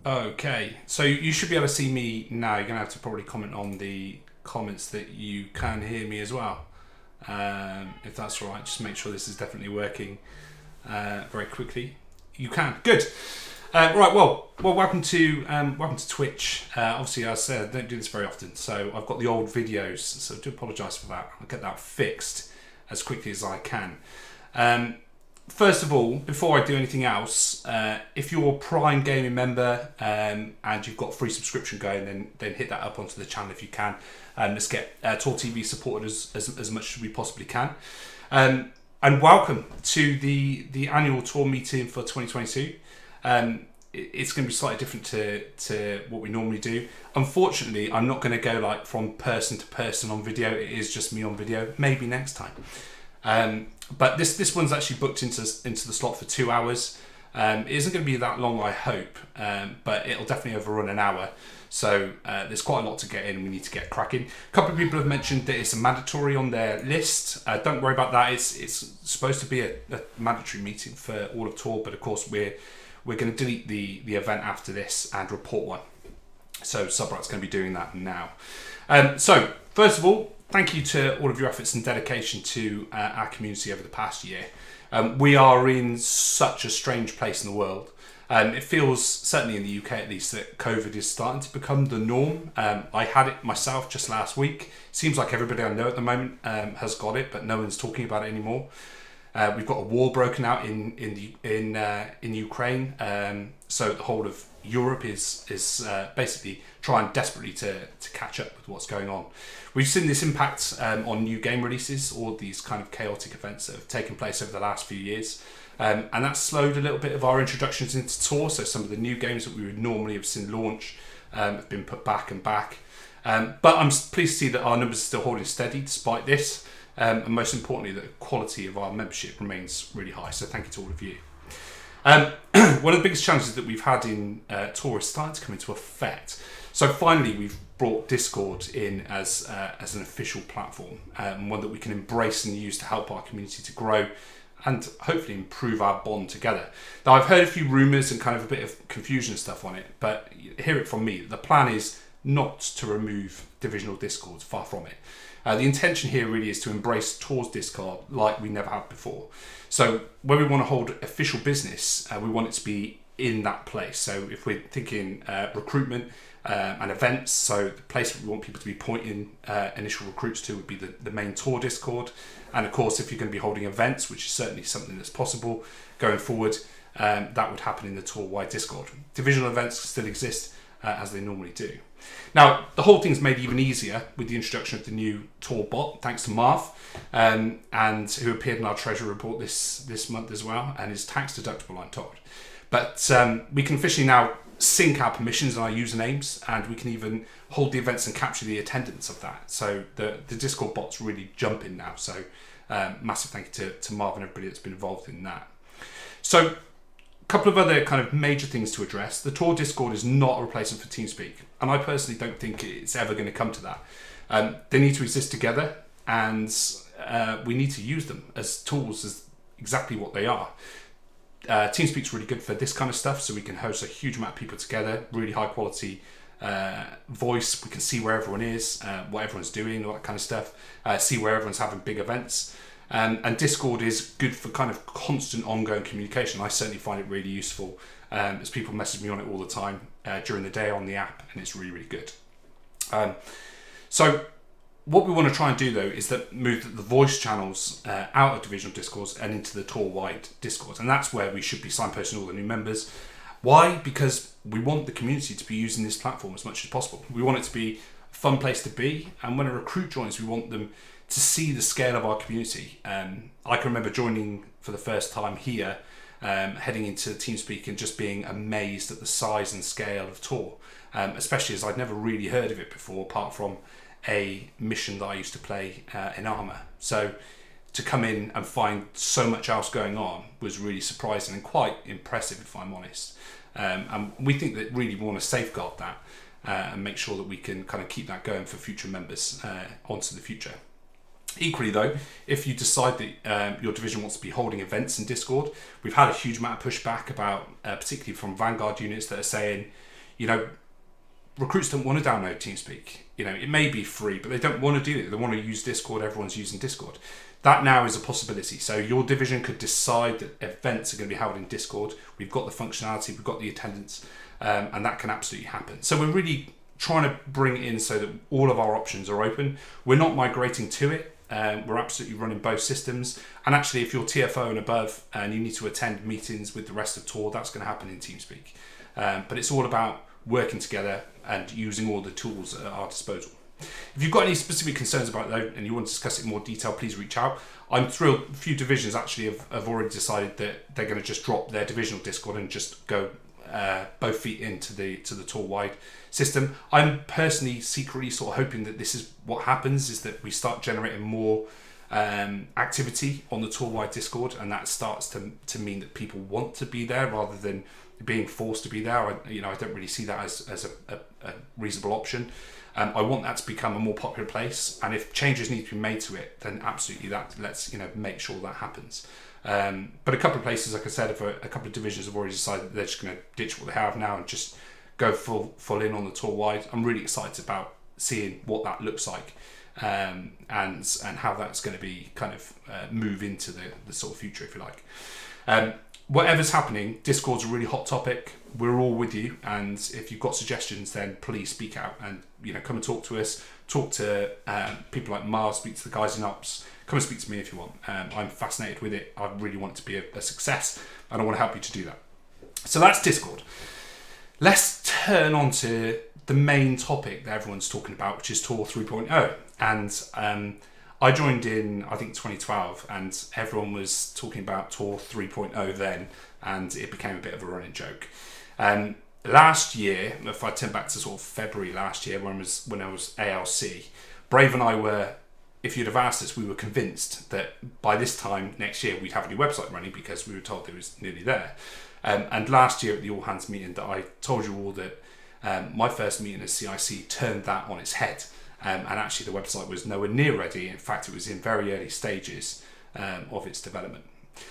Okay, so you should be able to see me now. You're going to have to probably comment on the comments that you can hear me as well. If that's all right, just make sure this is definitely working very quickly. You can. Good. Right. Well. Welcome to Twitch. Obviously, as I said, I don't do this very often, so I've got the old videos. So I do apologise for that. I'll get that fixed as quickly as I can. First of all, before I do anything else, if you're a Prime Gaming member and you've got a free subscription going, then hit that up onto the channel if you can. Let's get TAW TV supported as much as we possibly can. And welcome to the annual tour meeting for 2022. It's going to be slightly different to what we normally do. Unfortunately, I'm not going to go like from person to person on video. It is just me on video. Maybe next time. But this one's actually booked into the slot for 2 hours. It isn't going to be that long, I hope, but it'll definitely overrun an hour. So there's quite a lot to get in. We need to get cracking. A couple of people have mentioned that it's a mandatory on their list. Don't worry about that. It's supposed to be a mandatory meeting for all of TAW, but of course we're going to delete the event after this and report one. So Subrat's going to be doing that now. So first of all, thank you to all of your efforts and dedication to our community over the past year. We are in such a strange place in the world. It feels, certainly in the UK at least, that COVID is starting to become the norm. I had it myself just last week. Seems like everybody I know at the moment has got it, but no one's talking about it anymore. We've got a war broken out in Ukraine, so the whole of Europe is basically trying desperately to catch up with what's going on. We've seen this impact on new game releases, all these kind of chaotic events that have taken place over the last few years, and that's slowed a little bit of our introductions into TAW. So some of the new games that we would normally have seen launch have been put back and back. But I'm pleased to see that our numbers are still holding steady despite this. And most importantly, the quality of our membership remains really high. So thank you to all of you. One of the biggest challenges that we've had in TAW is starting to come into effect. So finally, we've brought Discord in as an official platform, one that we can embrace and use to help our community to grow and hopefully improve our bond together. Now, I've heard a few rumours and kind of a bit of confusion and stuff on it, but hear it from me. The plan is not to remove divisional Discords, far from it. The intention here really is to embrace TAW's Discord like we never have before. So when we want to hold official business, we want it to be in that place. So if we're thinking recruitment and events, so the place we want people to be pointing initial recruits to would be the main TAW Discord. And of course, if you're going to be holding events, which is certainly something that's possible going forward, that would happen in the TAW-wide Discord. Divisional events still exist as they normally do. Now, the whole thing's made even easier with the introduction of the new TAW bot, thanks to Marv, and who appeared in our treasury report this month as well, and is tax deductible, I'm told. But we can officially now sync our permissions and our usernames, and we can even hold the events and capture the attendance of that. So the Discord bot's really jumping now. So massive thank you to Marv and everybody that's been involved in that. So a couple of other kind of major things to address. The TAW Discord is not a replacement for TeamSpeak, and I personally don't think it's ever going to come to that. They need to exist together, and we need to use them as tools, as exactly what they are. TeamSpeak's really good for this kind of stuff, so we can host a huge amount of people together, really high quality voice. We can see where everyone is, what everyone's doing, all that kind of stuff, see where everyone's having big events. And Discord is good for kind of constant ongoing communication. I certainly find it really useful as people message me on it all the time during the day on the app, and it's really, really good. So what we want to try and do though is that move the voice channels out of divisional Discords and into the TAW-wide Discords, and that's where we should be signposting all the new members. Why? Because we want the community to be using this platform as much as possible. We want it to be a fun place to be, and when a recruit joins, we want them to see the scale of our community. I can remember joining for the first time here, heading into TeamSpeak and just being amazed at the size and scale of TAW, especially as I'd never really heard of it before, apart from a mission that I used to play in Armour. So to come in and find so much else going on was really surprising and quite impressive, if I'm honest. And we think that really we want to safeguard that and make sure that we can kind of keep that going for future members onto the future. Equally though, if you decide that your division wants to be holding events in Discord, we've had a huge amount of pushback about, particularly from Vanguard units that are saying, recruits don't want to download TeamSpeak. It may be free, but they don't want to do it. They want to use Discord. Everyone's using Discord. That now is a possibility. So your division could decide that events are going to be held in Discord. We've got the functionality, we've got the attendance, and that can absolutely happen. So we're really trying to bring it in so that all of our options are open. We're not migrating to it. We're absolutely running both systems. And actually, if you're TFO and above and you need to attend meetings with the rest of TAW, that's going to happen in TeamSpeak. But it's all about working together and using all the tools at our disposal. If you've got any specific concerns about that and you want to discuss it in more detail, please reach out. I'm thrilled. A few divisions actually have already decided that they're going to just drop their divisional Discord and just go both feet into the TAW wide system. I'm personally secretly sort of hoping that this is what happens, is that we start generating more activity on the TAW wide Discord, and that starts to mean that people want to be there rather than being forced to be there. I don't really see that as a reasonable option. I want that to become a more popular place, and if changes need to be made to it, then absolutely let's make sure that happens. But a couple of places, like I said, a couple of divisions have already decided that they're just going to ditch what they have now and just go full in on the TAW wide. I'm really excited about seeing what that looks like, and how that's going to be kind of move into the sort of future, if you like. Whatever's happening, Discord's a really hot topic. We're all with you, and if you've got suggestions, then please speak out and come and talk to us. Talk to people like Mars, speak to the guys in Ops. Come and speak to me if you want. I'm fascinated with it. I really want it to be a success, and I want to help you to do that. So that's Discord. Let's turn on to the main topic that everyone's talking about, which is TAW 3.0. And I joined in, I think, 2012, and everyone was talking about TAW 3.0 then, and it became a bit of a running joke. Last year, if I turn back to sort of February last year, when I was ALC, Brave and I were, if you'd have asked us, we were convinced that by this time next year we'd have a new website running, because we were told it was nearly there. And last year at the All Hands meeting that I told you all that my first meeting as CIC turned that on its head. And actually the website was nowhere near ready. In fact, it was in very early stages of its development.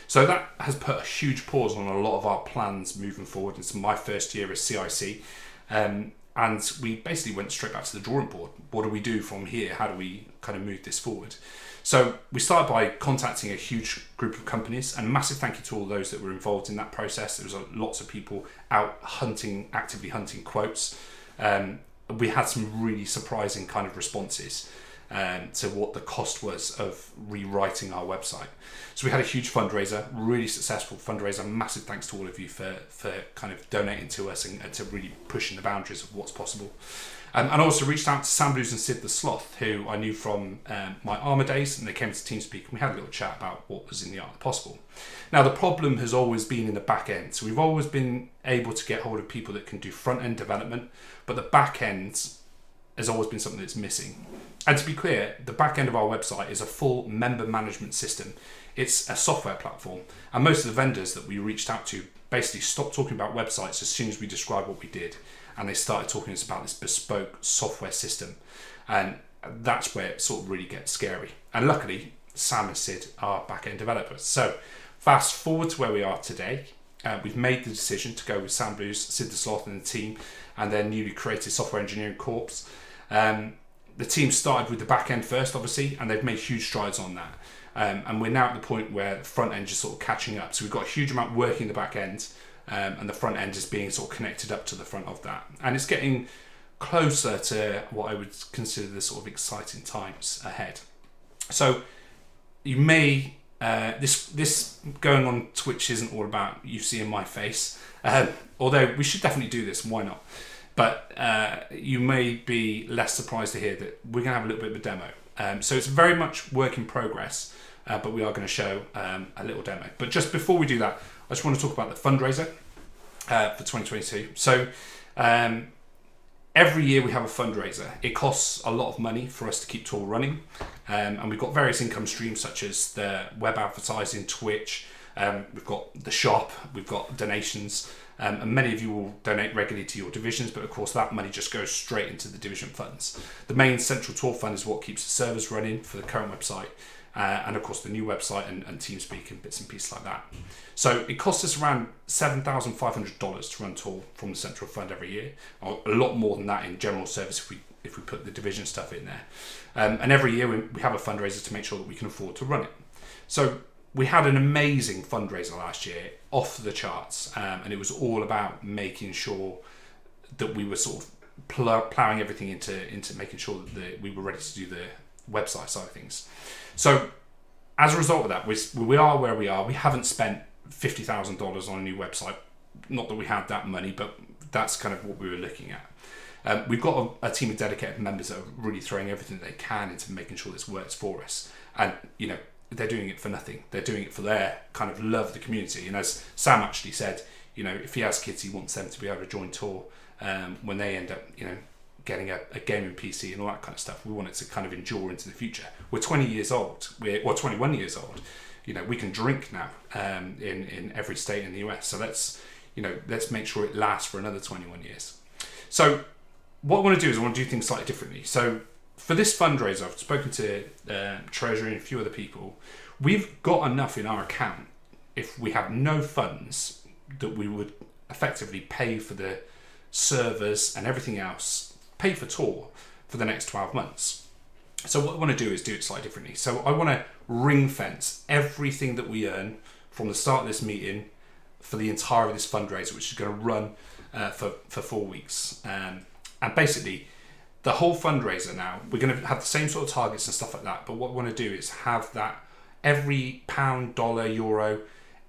So that has put a huge pause on a lot of our plans moving forward. It's my first year as CIC. And we basically went straight back to the drawing board. What do we do from here? How do we kind of move this forward? So we started by contacting a huge group of companies, and a massive thank you to all those that were involved in that process. There was lots of people out actively hunting quotes. We had some really surprising kind of responses to what the cost was of rewriting our website. So we had a huge fundraiser, really successful fundraiser. Massive thanks to all of you for kind of donating to us and to really pushing the boundaries of what's possible. And I also reached out to Sam Blues and Sid the Sloth, who I knew from my Armour days, and they came to TeamSpeak and we had a little chat about what was in the art of the possible. Now, the problem has always been in the back end. So we've always been able to get hold of people that can do front end development, but the back end has always been something that's missing. And to be clear, the back end of our website is a full member management system. It's a software platform, and most of the vendors that we reached out to basically stopped talking about websites as soon as we described what we did, and they started talking to us about this bespoke software system, and that's where it sort of really gets scary. And luckily, Sam and Sid are back-end developers. So fast forward to where we are today. We've made the decision to go with Sam Blues, Sid the Sloth and the team, and their newly created software engineering corps. The team started with the back end first, obviously, and they've made huge strides on that. And we're now at the point where the front end is sort of catching up. So we've got a huge amount working in the back end, and the front end is being sort of connected up to the front of that. And it's getting closer to what I would consider the sort of exciting times ahead. So you may, this going on Twitch isn't all about you seeing my face, although we should definitely do this, why not? But you may be less surprised to hear that we're going to have a little bit of a demo. So it's very much work in progress, but we are going to show a little demo. But just before we do that, I just want to talk about the fundraiser for 2022. So every year we have a fundraiser. It costs a lot of money for us to keep TAW running. And we've got various income streams such as the web advertising, Twitch, we've got the shop, we've got donations. And many of you will donate regularly to your divisions, but of course that money just goes straight into the division funds. The main central TAW fund is what keeps the servers running for the current website, and of course the new website and TeamSpeak and bits and pieces like that. So it costs us around $7,500 to run TAW from the central fund every year, or a lot more than that in general service if we put the division stuff in there. And every year we have a fundraiser to make sure that we can afford to run it. So we had an amazing fundraiser last year, off the charts, and it was all about making sure that we were sort of ploughing everything into making sure that we were ready to do the website side of things. So as a result of that, we are where we are. We haven't spent $50,000 on a new website. Not that we had that money, but that's kind of what we were looking at. We've got a team of dedicated members that are really throwing everything they can into making sure this works for us. And, you know, they're doing it for nothing. They're doing it for their kind of love of the community. And as Sam actually said, you know, if he has kids, he wants them to be able to join TAW when they end up, you know, getting a gaming PC and all that kind of stuff. We want it to kind of endure into the future. We're 20 years old. We're 21 years old. You know, we can drink now in every state in the US. So let's make sure it lasts for another 21 years. So what I want to do is I want to do things slightly differently. So for this fundraiser, I've spoken to Treasury and a few other people. We've got enough in our account if we have no funds that we would effectively pay for the servers and everything else, pay for TAW for the next 12 months. So what I want to do is do it slightly differently. So I want to ring fence everything that we earn from the start of this meeting for the entire of this fundraiser, which is going to run for 4 weeks. And basically, the whole fundraiser now, we're going to have the same sort of targets and stuff like that. But what we want to do is have that every pound, dollar, euro,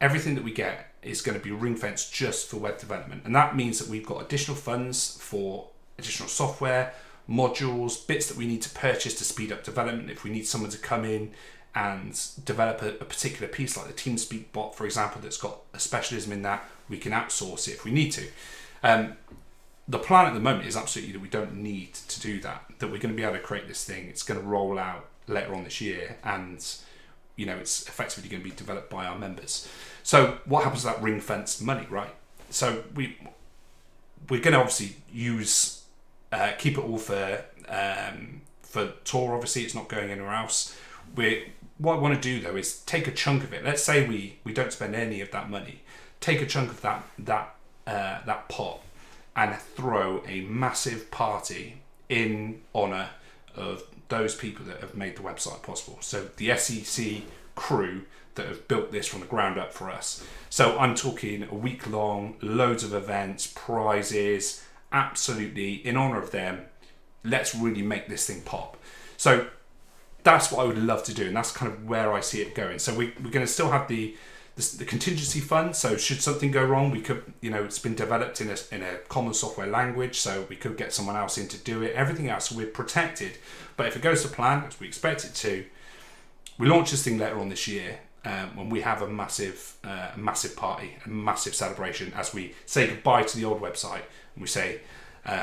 everything that we get is going to be ring fenced just for web development. And that means that we've got additional funds for additional software, modules, bits that we need to purchase to speed up development. If we need someone to come in and develop a particular piece, like the TeamSpeak bot, for example, that's got a specialism in that, we can outsource it if we need to. The plan at the moment is absolutely that we don't need to do that we're going to be able to create this thing. It's going to roll out later on this year, and you know, it's effectively going to be developed by our members. So what happens to that ring fence money, right? So we're going to obviously use keep it all for TAW. Obviously, it's not going anywhere else. What I want to do though is take a chunk of it. Let's say we don't spend any of that money. Take a chunk of that pot and throw a massive party in honour of those people that have made the website possible. So the SEC crew that have built this from the ground up for us. So I'm talking a week long, loads of events, prizes, absolutely in honour of them. Let's really make this thing pop. So that's what I would love to do, and that's kind of where I see it going. So we're going to still have the contingency fund. So should something go wrong, we could, you know, it's been developed in a common software language, so we could get someone else in to do it. Everything else, so we're protected. But if it goes to plan, as we expect it to, we launch this thing later on this year, when we have a massive party, a massive celebration, as we say goodbye to the old website and we say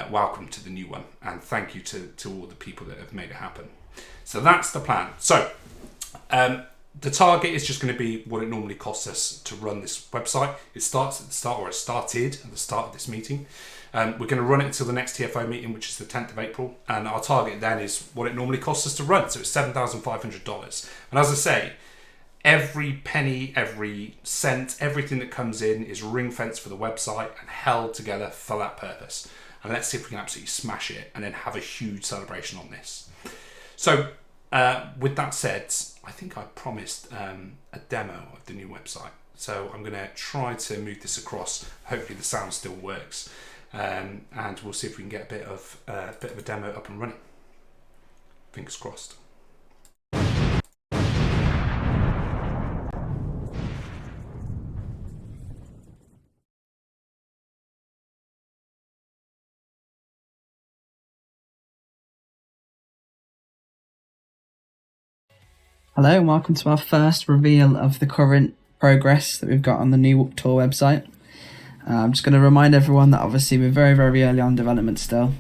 welcome to the new one, and thank you to all the people that have made it happen. So that's the plan. So the target is just going to be what it normally costs us to run this website. It starts at the start, or it started at the start of this meeting. We're going to run it until the next TFO meeting, which is the 10th of April. And our target then is what it normally costs us to run. So it's $7,500. And as I say, every penny, every cent, everything that comes in is ring fenced for the website and held together for that purpose. And let's see if we can absolutely smash it and then have a huge celebration on this. So with that said, I think I promised a demo of the new website. So I'm going to try to move this across. Hopefully the sound still works. And we'll see if we can get a bit of a demo up and running. Fingers crossed. Hello and welcome to our first reveal of the current progress that we've got on the new TAW website. I'm just going to remind everyone that obviously we're very, very early on development still.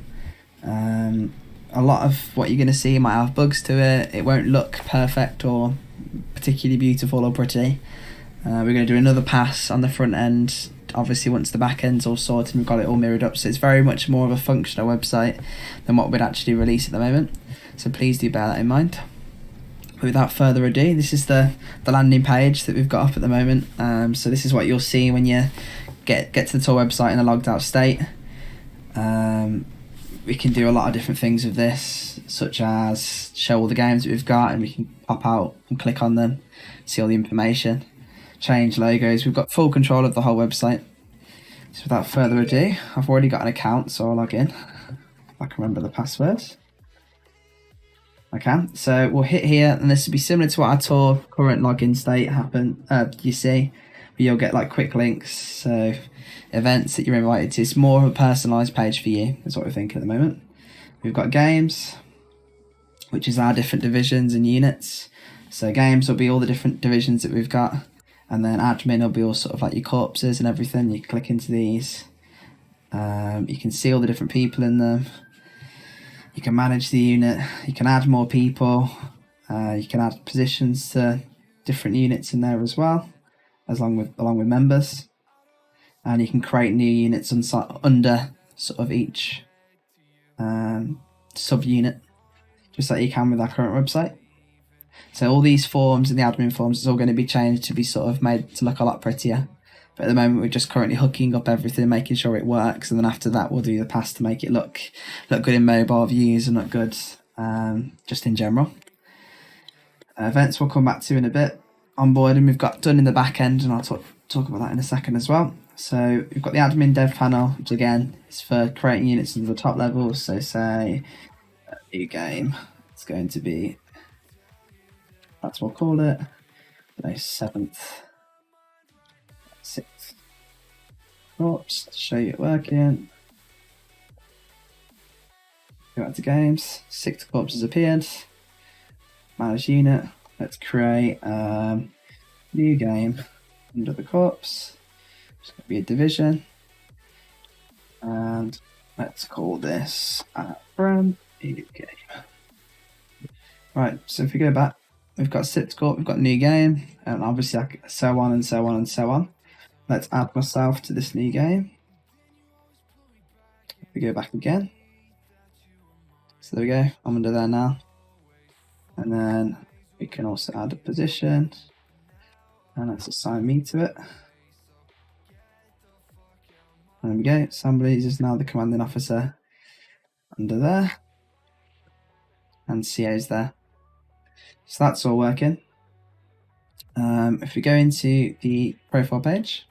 A lot of what you're going to see might have bugs to it. It won't look perfect or particularly beautiful or pretty. We're going to do another pass on the front end, obviously once the back end's all sorted and we've got it all mirrored up. So it's very much more of a functional website than what we'd actually release at the moment. So please do bear that in mind. But without further ado, this is the landing page that we've got up at the moment. So this is what you'll see when you get to the TAW website in a logged out state. We can do a lot of different things with this, such as show all the games that we've got, and we can pop out and click on them, see all the information, change logos. We've got full control of the whole website. So without further ado, I've already got an account, so I'll log in. If I can remember the password. I can. So we'll hit here, and this will be similar to what our TAW current login state you see, but you'll get like quick links, so events that you're invited to. It's more of a personalised page for you, is what we're thinking at the moment. We've got games, which is our different divisions and units. So games will be all the different divisions that we've got, and then admin will be all sort of like your corpses and everything. You click into these. You can see all the different people in them. You can manage the unit. You can add more people. You can add positions to different units in there as well, along with members. And you can create new units under sort of each sub-unit, just like you can with our current website. So all these forms and the admin forms is all going to be changed to be sort of made to look a lot prettier. But at the moment, we're just currently hooking up everything, making sure it works, and then after that, we'll do the pass to make it look good in mobile views and look good just in general. Events we'll come back to in a bit. Onboarding we've got done in the back end, and I'll talk about that in a second as well. So we've got the admin dev panel, which again is for creating units in the top levels. So say a new game, it's going to be, that's what we'll call it, 7th, 6th corpse, to show you it working. Go back to games, 6th corpse has appeared, manage unit, let's create new game under the corpse. It's going to be a division, and let's call this brand new game. Right, so if we go back, we've got 6th corp, we've got new game, and obviously so on and so on and so on. Let's add myself to this new game. If we go back again, so there we go, I'm under there now. And then we can also add a position, and let's assign me to it. There we go, Samblies is now the commanding officer under there, and CA's there. So that's all working. If we go into the profile page,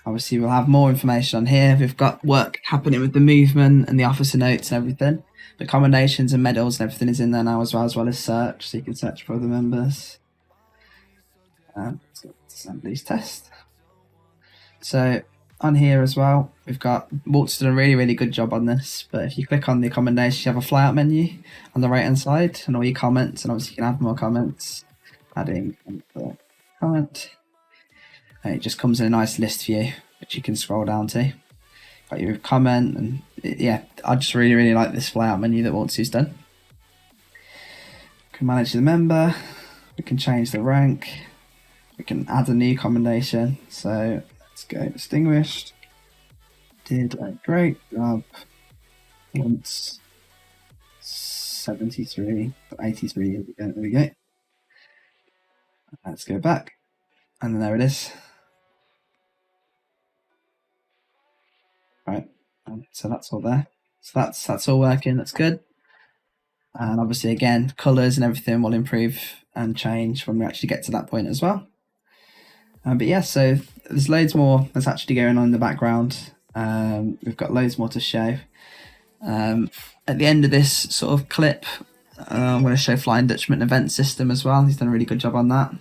obviously we'll have more information on here. We've got work happening with the movement and the officer notes and everything. The commendations and medals and everything is in there now as well as search, so you can search for other members. Let's go to Samblies test. So on here as well, we've got Walt's done a really good job on this, but if you click on the accommodation, you have a flyout menu on the right hand side and all your comments, and obviously you can add more comments, adding the comment, and it just comes in a nice list for you which you can scroll down to. Got your comment, and yeah, I just really like this flyout menu that Walt's done. We can manage the member, we can change the rank, we can add a new commendation. So let's go distinguished. Did a great job. Once 73, 83. There we go. Let's go back, and then there it is. Right, so that's all there. So that's all working. That's good. And obviously, again, colours and everything will improve and change when we actually get to that point as well. But yeah, so there's loads more that's actually going on in the background. We've got loads more to show. At the end of this sort of clip, I'm going to show Flying Dutchman event system as well. He's done a really good job on that.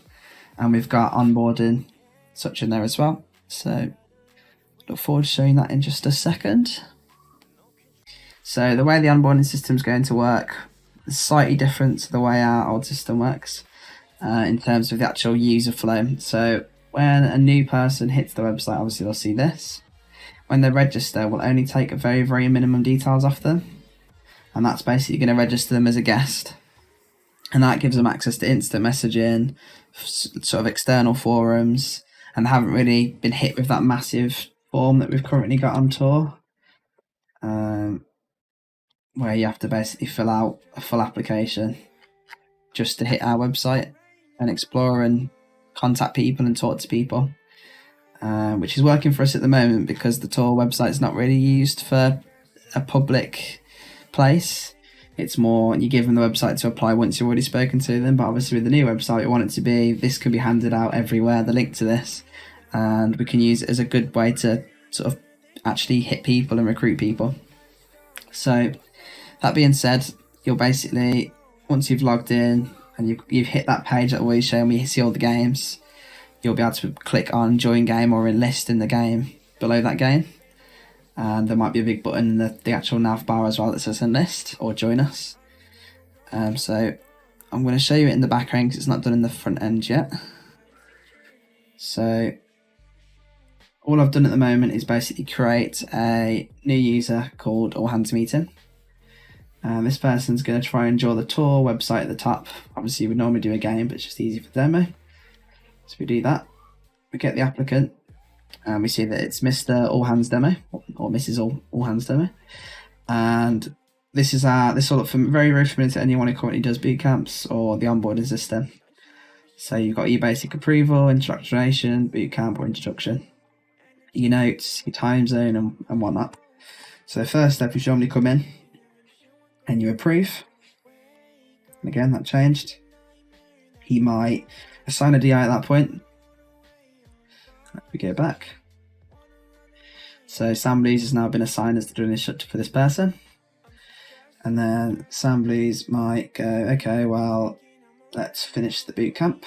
And we've got onboarding such in there as well. So look forward to showing that in just a second. So the way the onboarding system is going to work is slightly different to the way our old system works in terms of the actual user flow. So when a new person hits the website, obviously they'll see this. When they register, we'll only take very minimum details off them. And that's basically going to register them as a guest. And that gives them access to instant messaging, sort of external forums, and they haven't really been hit with that massive form that we've currently got on TAW, where you have to basically fill out a full application just to hit our website and explore and contact people and talk to people, which is working for us at the moment because the TAW website is not really used for a public place. It's more you give them the website to apply once you've already spoken to them. But obviously with the new website, we want it to be this can be handed out everywhere, the link to this, and we can use it as a good way to sort of actually hit people and recruit people. So that being said, you'll basically, once you've logged in and you've hit that page that always show me see all the games, you'll be able to click on join game or enlist in the game below that game. And there might be a big button in the actual nav bar as well that says enlist or join us. So I'm going to show you it in the background because it's not done in the front end yet. So all I've done at the moment is basically create a new user called All Hands Meeting. This person's going to try and draw the TAW website at the top. Obviously, we would normally do a game, but it's just easy for demo. So we do that. We get the applicant, and we see that it's Mr. All Hands Demo or Mrs. All Hands Demo. And this will look very, very familiar to anyone who currently does boot camps or the onboarding system. So you've got your basic approval, indoctrination, boot camp or introduction, your notes, your time zone, and whatnot. So the first step is you normally come in and you approve. And again, that changed. He might assign a DI at that point. We go back. So Sam Blues has now been assigned as the drilling instructor for this person. And then Sam Blues might go, okay, well, let's finish the boot camp.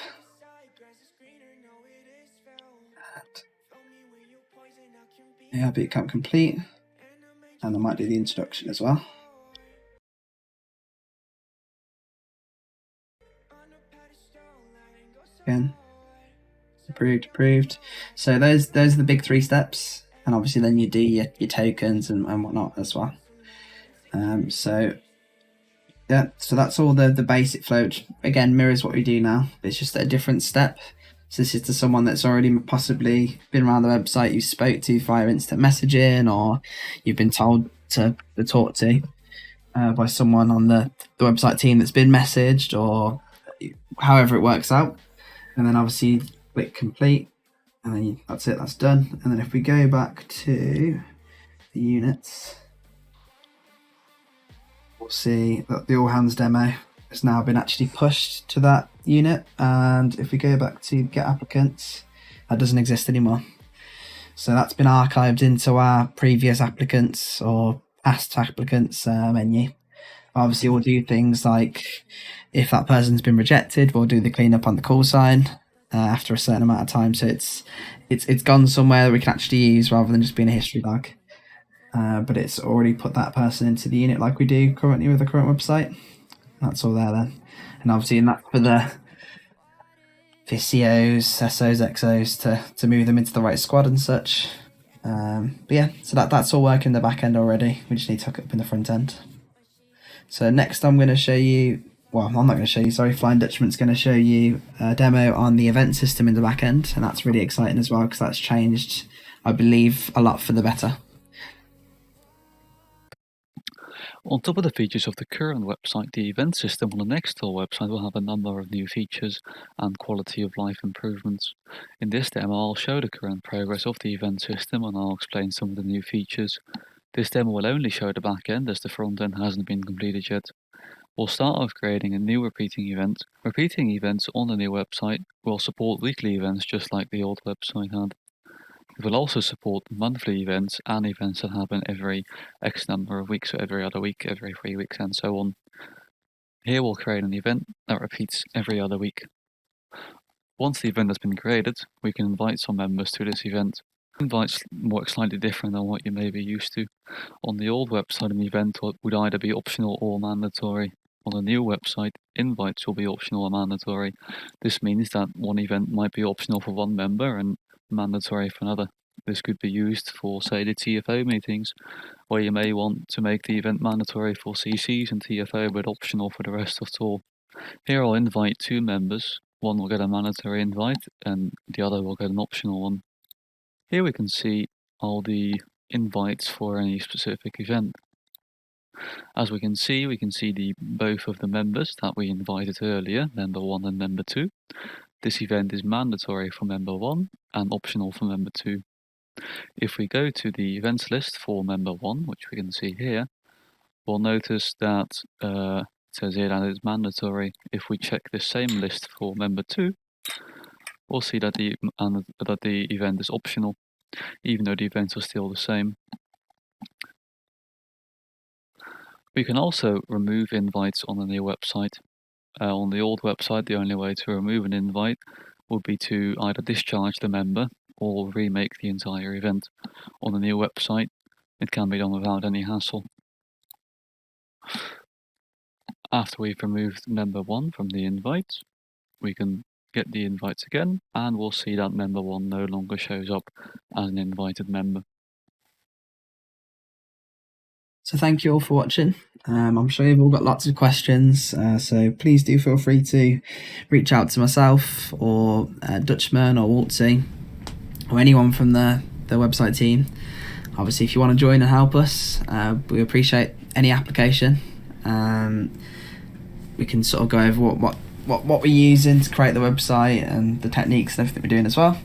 And yeah, boot camp complete. And I might do the introduction as well. Again, approved. So those are the big 3 steps, and obviously then you do your tokens and whatnot as well. So yeah, so that's all the basic flow, which again mirrors what we do now. It's just a different step. So this is to someone that's already possibly been around the website you spoke to via instant messaging, or you've been told to talk to by someone on the website team that's been messaged, or however it works out. And then obviously click complete, and then that's it, that's done. And then if we go back to the units, we'll see that the All Hands demo has now been actually pushed to that unit. And if we go back to get applicants, that doesn't exist anymore. So that's been archived into our previous applicants or past applicants menu. Obviously, we'll do things like if that person's been rejected, we'll do the cleanup on the call sign after a certain amount of time. So it's gone somewhere that we can actually use rather than just being a history log. But it's already put that person into the unit like we do currently with the current website. That's all there then. And obviously, and that's for the COs, SOs, XOs to move them into the right squad and such. But yeah, so that's all working in the back end already. We just need to hook it up in the front end. So next I'm going to show you, well, I'm not going to show you, sorry, Flying Dutchman's going to show you a demo on the event system in the back end, and that's really exciting as well because that's changed, I believe, a lot for the better. On top of the features of the current website, the event system on the next TAW website will have a number of new features and quality of life improvements. In this demo, I'll show the current progress of the event system and I'll explain some of the new features. This demo will only show the back end as the front end hasn't been completed yet. We'll start with creating a new repeating event. Repeating events on the new website will support weekly events just like the old website had. It will also support monthly events and events that happen every X number of weeks, so every other week, every 3 weeks, and so on. Here we'll create an event that repeats every other week. Once the event has been created, we can invite some members to this event. Invites work slightly different than what you may be used to. On the old website, an event would either be optional or mandatory. On the new website, invites will be optional or mandatory. This means that one event might be optional for one member and mandatory for another. This could be used for, say, the TFO meetings, where you may want to make the event mandatory for CCs and TFO but optional for the rest of TAW. Here I'll invite 2 members. One will get a mandatory invite and the other will get an optional one. Here we can see all the invites for any specific event. As we can see both of the members that we invited earlier, member 1 and member 2. This event is mandatory for member 1 and optional for member 2. If we go to the events list for member 1, which we can see here, we'll notice that it says here that it's mandatory. If we check the same list for member 2, we'll see that the event is optional, even though the events are still the same. We can also remove invites on the new website. On the old website, the only way to remove an invite would be to either discharge the member or remake the entire event. On the new website, it can be done without any hassle. After we've removed member 1 from the invite, we can get the invites again, and we'll see that member 1 no longer shows up as an invited member. So thank you all for watching. I'm sure you've all got lots of questions, so please do feel free to reach out to myself or Dutchman or Waltzy or anyone from the website team. Obviously, if you want to join and help us, we appreciate any application. We can sort of go over what we're using to create the website and the techniques and everything we're doing as well.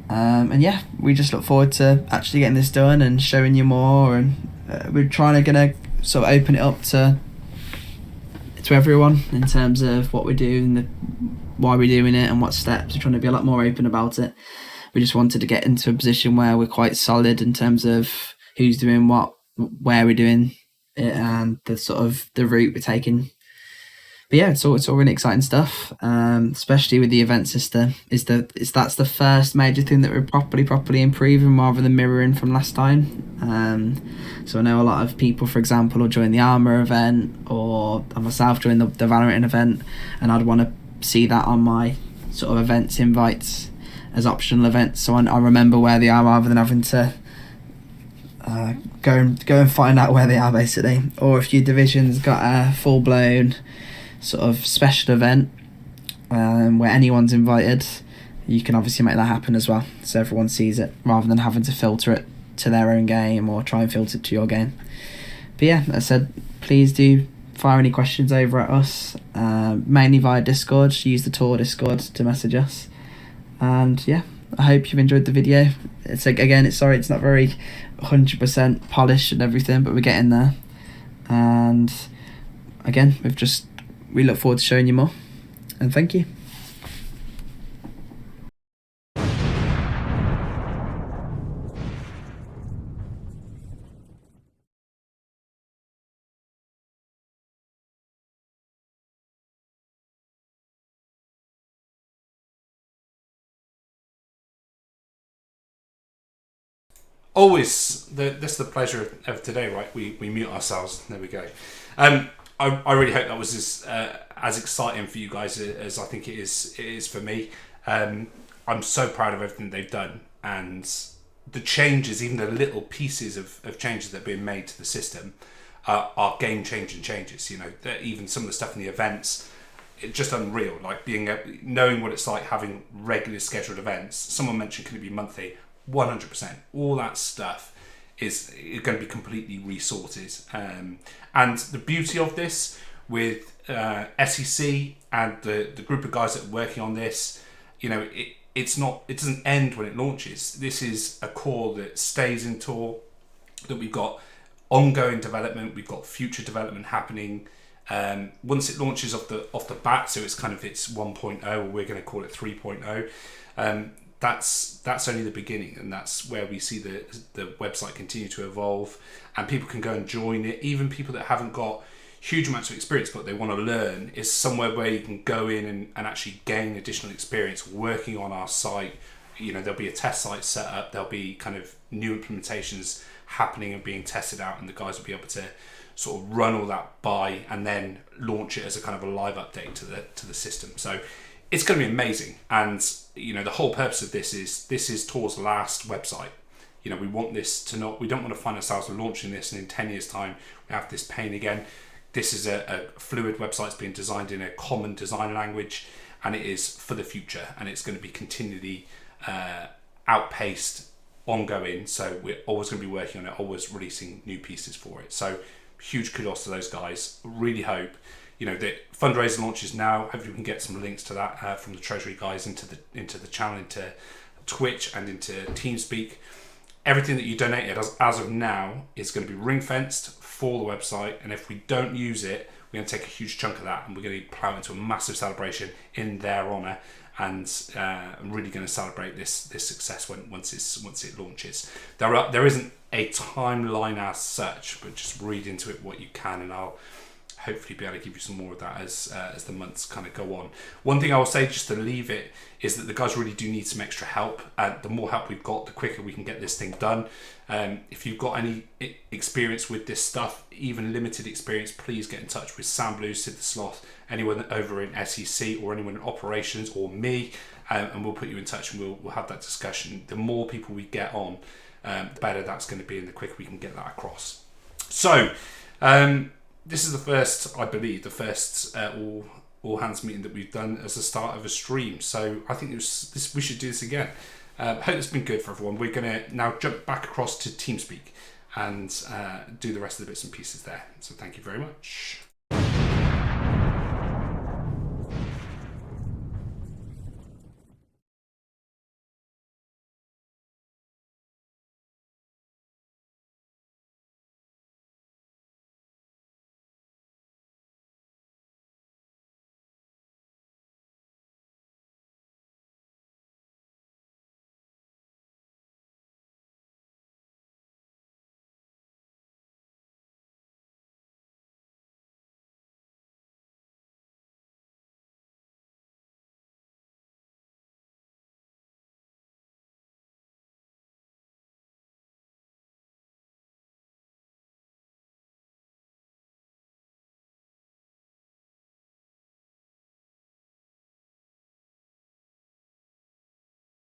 And yeah, we just look forward to actually getting this done and showing you more, and we're gonna sort of open it up to everyone in terms of what we're doing, why we're doing it, and what steps. We're trying to be a lot more open about it. We just wanted to get into a position where we're quite solid in terms of who's doing what, where we're doing it, and the sort of the route we're taking. But yeah, it's all really exciting stuff, especially with the event system. That's the first major thing that we're properly improving rather than mirroring from last time. So I know a lot of people, for example, will join the Armour event, or I myself join the Valorant event, and I'd want to see that on my sort of events invites as optional events, so I remember where they are rather than having to go and find out where they are, basically. Or if your division's got a full-blown sort of special event where anyone's invited, you can obviously make that happen as well, so everyone sees it rather than having to filter it to their own game or try and filter it to your game. But yeah, as I said, please do fire any questions over at us, mainly via Discord. Use the TAW Discord to message us. And yeah, I hope you've enjoyed the video. It's not very 100% polished and everything, but we're getting there. And again, we look forward to showing you more, and thank you. Always, that's the pleasure of today, right? We mute ourselves. There we go. I really hope that was as exciting for you guys as I think it is for me. I'm so proud of everything they've done, and the changes, even the little pieces of changes that are being made to the system, are game-changing changes. You know, even some of the stuff in the events, it's just unreal. Like knowing what it's like having regular scheduled events. Someone mentioned, can it be monthly? 100%. All that stuff is going to be completely resorted. And the beauty of this with SEC and the group of guys that are working on this, you know, it doesn't end when it launches. This is a core that stays in TAW, that we've got ongoing development, we've got future development happening. Once it launches off the bat, so it's 1.0, or we're going to call it 3.0. That's only the beginning, and that's where we see the website continue to evolve, and people can go and join it. Even people that haven't got huge amounts of experience but they want to learn, is somewhere where you can go in and actually gain additional experience working on our site. You know, there'll be a test site set up, there'll be kind of new implementations happening and being tested out, and the guys will be able to sort of run all that by and then launch it as a kind of a live update to the system. So it's going to be amazing. And you know, the whole purpose of this is TAW's last website. You know, we don't want to find ourselves launching this and in 10 years time we have this pain again. This is a fluid website. It's been designed in a common design language, and it is for the future, and it's going to be continually outpaced, ongoing. So we're always going to be working on it, always releasing new pieces for it. So huge kudos to those guys. Really hope, the fundraiser launches now. Hopefully we can get some links to that from the Treasury guys into the channel, into Twitch and into TeamSpeak. Everything that you donated as of now is going to be ring fenced for the website, and if we don't use it, we're going to take a huge chunk of that and we're going to plow into a massive celebration in their honour, and I'm really going to celebrate this success once it launches. There isn't a timeline as such, but just read into it what you can, and I'll hopefully be able to give you some more of that as the months kind of go on. One thing I will say, just to leave it, is that the guys really do need some extra help, and the more help we've got, the quicker we can get this thing done. If you've got any experience with this stuff, even limited experience, please get in touch with Sam Blue, Sid the Sloth, anyone over in SEC or anyone in operations, or me, and we'll put you in touch and we'll have that discussion. The more people we get on, the better that's going to be, and the quicker we can get that across. So this is I believe the first all hands meeting that we've done as a start of a stream. So I think we should do this again. Hope it's been good for everyone. We're going to now jump back across to TeamSpeak and do the rest of the bits and pieces there. So thank you very much.